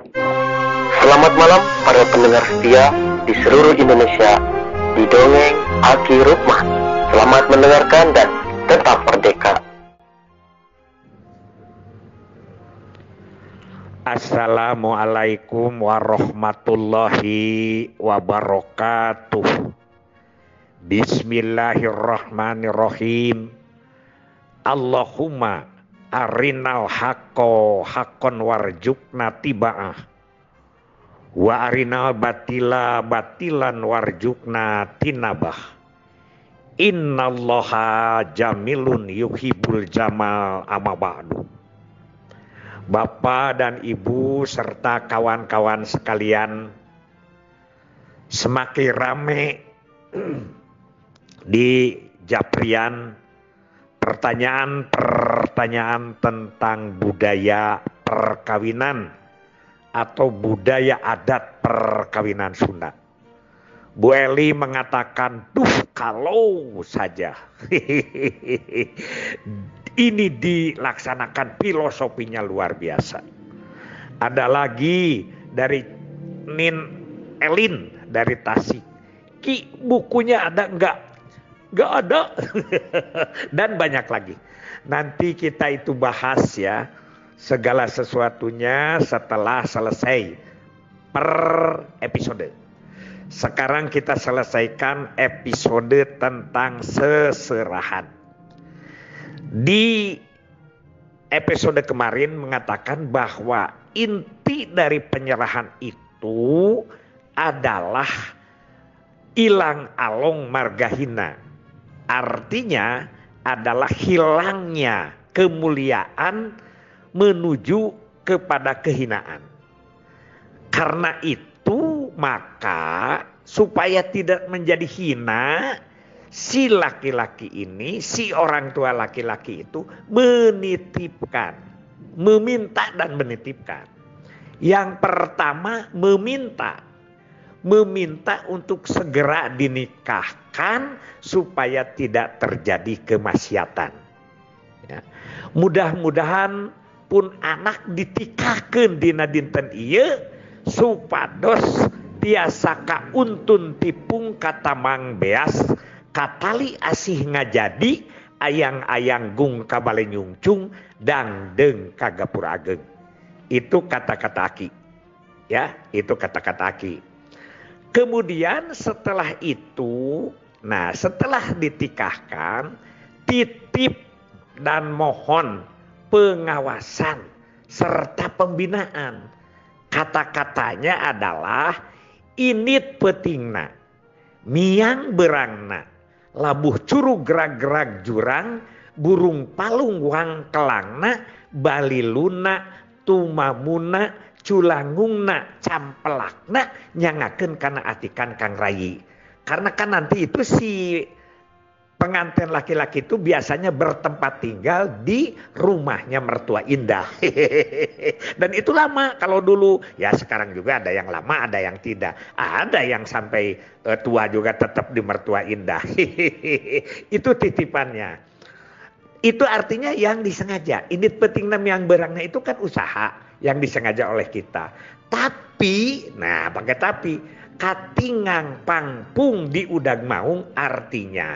Selamat malam para pendengar setia di seluruh Indonesia di Dongeng Aki Rukman. Selamat mendengarkan dan tetap merdeka. Assalamualaikum warahmatullahi wabarakatuh. Bismillahirrahmanirrahim. Allahumma arinal haqqo haqqon warjukna tiba'ah wa arinal batila batilan warjukna tinabah. Innallaha jamilun yuhibbul jamal amma ba'du. Bapak dan Ibu serta kawan-kawan sekalian, semakin rame di Japrian pertanyaan-pertanyaan tentang budaya perkawinan atau budaya adat perkawinan Sunda. Bu Eli mengatakan, kalau saja ini dilaksanakan, filosofinya luar biasa. Ada lagi dari Nin Elin dari Tasik. Ki, bukunya ada enggak? Enggak ada. Dan banyak lagi. Nanti kita itu bahas ya, segala sesuatunya setelah selesai per episode. Sekarang kita selesaikan episode tentang seserahan. Di episode kemarin mengatakan bahwa inti dari penyerahan itu adalah ilang along margahina. Artinya adalah hilangnya kemuliaan menuju kepada kehinaan. Karena itu maka supaya tidak menjadi hina, si laki-laki ini, si orang tua laki-laki itu menitipkan, meminta dan menitipkan. Yang pertama meminta untuk segera dinikahkan supaya tidak terjadi kemaksiatan. Ya. Mudah-mudahan pun anak ditikahkeun dina dinten ieu supados tiasa kauntun tipung katamang beas katali asih ngajadi ayang-ayang gung kabale nyungcung dangdeung kagapur ageng. Itu kata-kata Aki. Ya, itu kata-kata Aki. Kemudian setelah itu, setelah ditikahkan, titip dan mohon pengawasan serta pembinaan. Kata-katanya adalah init petingna, miang berangna, labuh curug gerag-gerag jurang, burung palung wang kelangna, baliluna, tumamuna, culangungna, campelakna, nyangakeun kana atikan Kang Rayi. Karena kan nanti itu si pengantin laki-laki itu biasanya bertempat tinggal di rumahnya mertua indah. Dan itu lama kalau dulu. Ya sekarang juga ada yang lama, ada yang tidak. Ada yang sampai tua juga tetap di mertua indah. Itu titipannya. Itu artinya yang disengaja. Init peting nam yang berangnya itu kan usaha yang disengaja oleh kita. Tapi, pakai tapi, katingang pangpung di udang maung artinya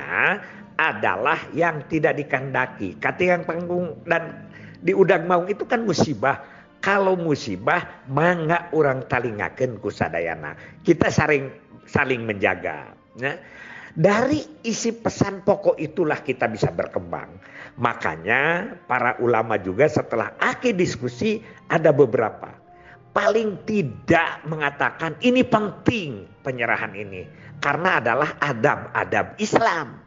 adalah yang tidak dikehendaki. Katingang pangpung dan di udang maung itu kan musibah. Kalau musibah mangga urang talingakeun ku sadayana. Kita saling menjaga. Ya. Dari isi pesan pokok itulah kita bisa berkembang. Makanya para ulama juga setelah Aki diskusi ada beberapa. Paling tidak mengatakan ini penting penyerahan ini. Karena adalah adab-adab Islam.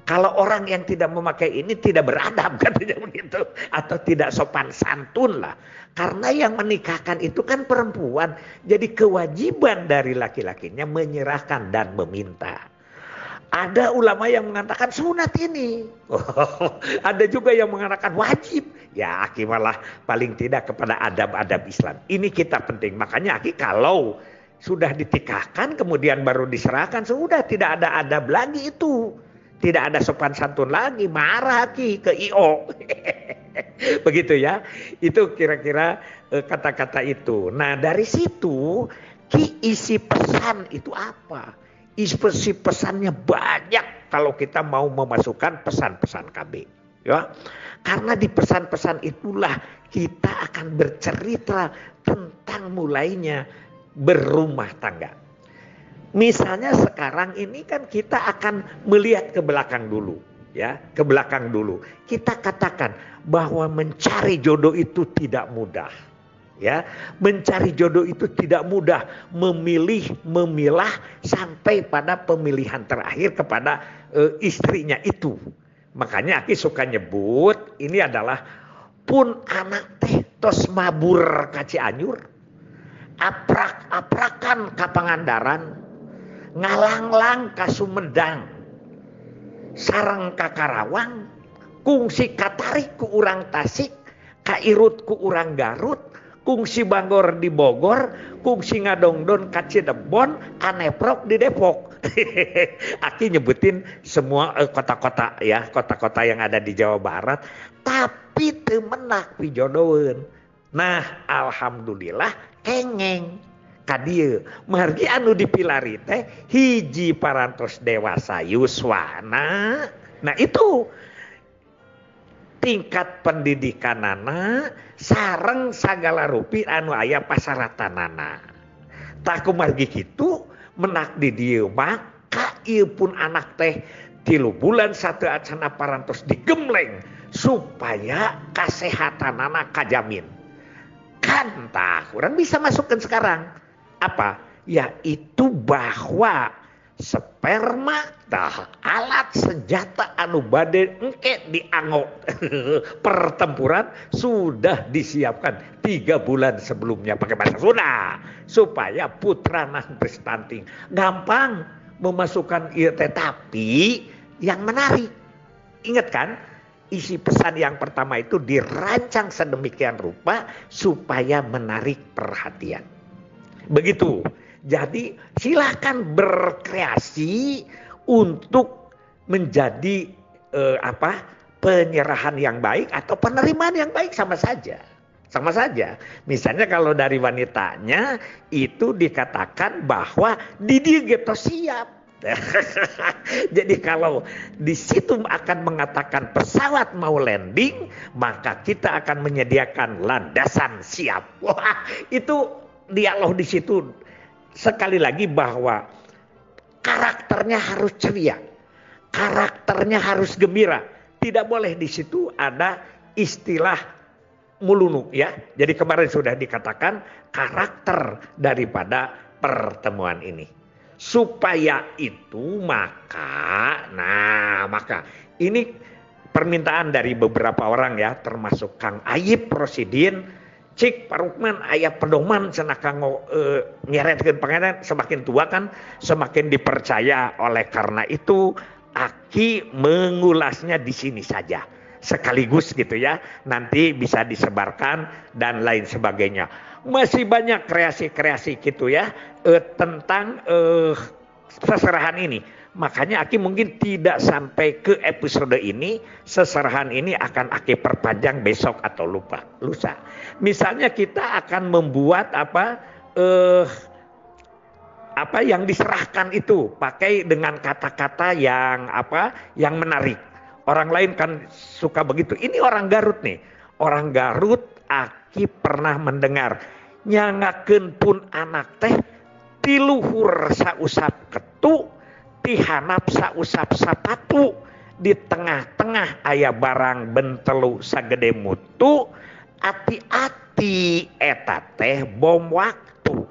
Kalau orang yang tidak memakai ini tidak beradab katanya begitu. Atau tidak sopan santun lah. Karena yang menikahkan itu kan perempuan. Jadi kewajiban dari laki-lakinya menyerahkan dan meminta. Ada ulama yang mengatakan sunat ini. Ada juga yang mengatakan wajib. Ya Aki malah paling tidak kepada adab-adab Islam. Ini kita penting. Makanya Aki kalau sudah ditikahkan kemudian baru diserahkan. Sudah tidak ada adab lagi itu. Tidak ada sopan santun lagi. Marah Aki ke IO. Begitu ya. Itu kira-kira kata-kata itu. Nah dari situ isi pesan itu apa? Isi pesannya banyak kalau kita mau memasukkan pesan-pesan KB. Ya, karena di pesan-pesan itulah kita akan bercerita tentang mulainya berumah tangga. Misalnya sekarang ini kan kita akan melihat ke belakang dulu, ya, ke belakang dulu. Kita katakan bahwa mencari jodoh itu tidak mudah. Ya, mencari jodoh itu tidak mudah, memilah sampai pada pemilihan terakhir kepada istrinya itu. Makanya Aki suka nyebut ini adalah pun anak teh tos mabur ka Cianjur, aprak-aprakan ka Pangandaran, ngalanglang ka Sumedang, sareng ka Karawang, kungsi katarik ku urang Tasik, kairut ku urang Garut, kungsi Bangor di Bogor, kungsi ngadongdon ka Cirebon, kaneprok di Depok. Aki nyebutin semua kota-kota ya, kota-kota yang ada di Jawa Barat, tapi teu menak pijodoeun. Nah, alhamdulillah kengeng ka dieu. Margi anu dipilari teh hiji parantos dewasa yuswana. Nah, itu tingkat pendidikanana sareng sagala rupi anu aya pasaratanana. Tah kumargi kitu menak di dieu maka ieu pun anak teh 3 bulan 1 acana parantos digemleng supaya kasehatanana kajamin. Kan tah urang bisa masukkan sekarang apa? Yaitu bahwa sperma tah alat senjata anu bade engke dianggo pertempuran sudah disiapkan 3 bulan sebelumnya pakai bahasa Sunda supaya putra nanti stunting. Gampang memasukkan ieu teh, tapi yang menarik ingat kan isi pesan yang pertama itu dirancang sedemikian rupa supaya menarik perhatian. Begitu. Jadi silakan berkreasi untuk menjadi penyerahan yang baik atau penerimaan yang baik sama saja. Sama saja. Misalnya kalau dari wanitanya itu dikatakan bahwa Didi gitu siap. Jadi kalau di situ akan mengatakan pesawat mau landing, maka kita akan menyediakan landasan siap. Wah, itu dialog di situ. Sekali lagi bahwa karakternya harus ceria, karakternya harus gembira. Tidak boleh di situ ada istilah mulunuk ya. Jadi kemarin sudah dikatakan karakter daripada pertemuan ini. Supaya itu maka ini permintaan dari beberapa orang ya, termasuk Kang Ayib Rosidin. Cik Pak Rukman aya pedoman cenah kanggo nyeretkeun pangeran, semakin tua kan semakin dipercaya. Oleh karena itu Aki mengulasnya di sini saja sekaligus gitu ya, nanti bisa disebarkan dan lain sebagainya. Masih banyak kreasi-kreasi gitu ya tentang seserahan ini. Makanya Aki mungkin tidak sampai ke episode ini. Seserahan ini akan Aki perpanjang besok atau lusa. Misalnya kita akan membuat apa yang diserahkan itu pakai dengan kata-kata yang menarik. Orang lain kan suka begitu. Ini orang Garut nih. Orang Garut Aki pernah mendengar nyangakeun pun anak teh tiluhur sausap ketu, tihanap sausap sapatu, di tengah-tengah aya barang bentelu sagede mutu, ati-ati eta teh bom waktu.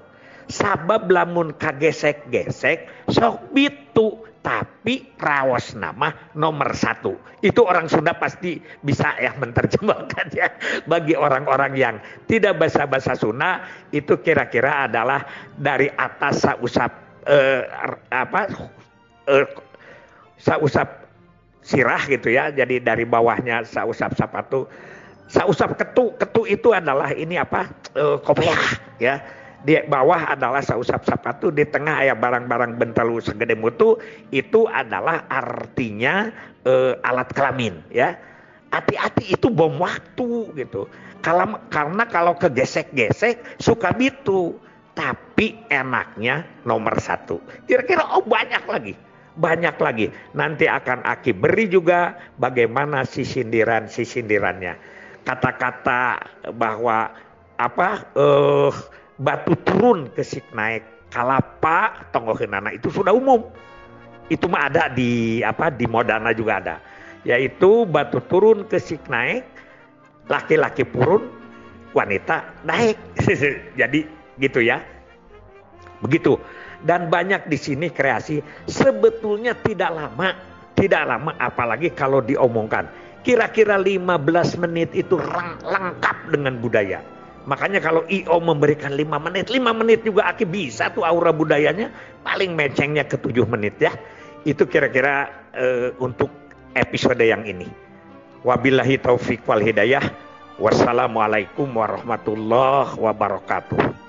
Sabab lamun kagesek-gesek sok bitu, tapi raos nama nomor 1. Itu orang Sunda pasti bisa ya menerjemahkan ya. Bagi orang-orang yang tidak bahasa Sunda itu kira-kira adalah dari atas sausap sausap sirah gitu ya. Jadi dari bawahnya sausap sapatu, sausap ketu itu adalah ini kopiah ya. Di bawah adalah sausap sapatu, di tengah ada barang-barang bentelu segede mutu, itu adalah artinya alat kelamin ya. Hati-hati itu bom waktu gitu. Karena kalau kegesek-gesek suka gitu. Tapi enaknya nomor 1. Kira-kira banyak lagi. Banyak lagi. Nanti akan Aki beri juga bagaimana sindirannya. Kata-kata bahwa batu turun ke sik naik kalapa tonggoheunana itu sudah umum. Itu mah ada di Modana juga ada. Yaitu batu turun ke sik naik, laki-laki purun, wanita naik. Jadi gitu ya. Begitu. Dan banyak di sini kreasi sebetulnya tidak lama apalagi kalau diomongkan. Kira-kira 15 menit itu lengkap dengan budaya. Makanya kalau IO memberikan 5 menit juga Aki bisa tuh aura budayanya, paling mencengnya ke 7 menit ya. Itu kira-kira untuk episode yang ini. Wabillahi taufik wal hidayah. Wassalamualaikum warahmatullahi wabarakatuh.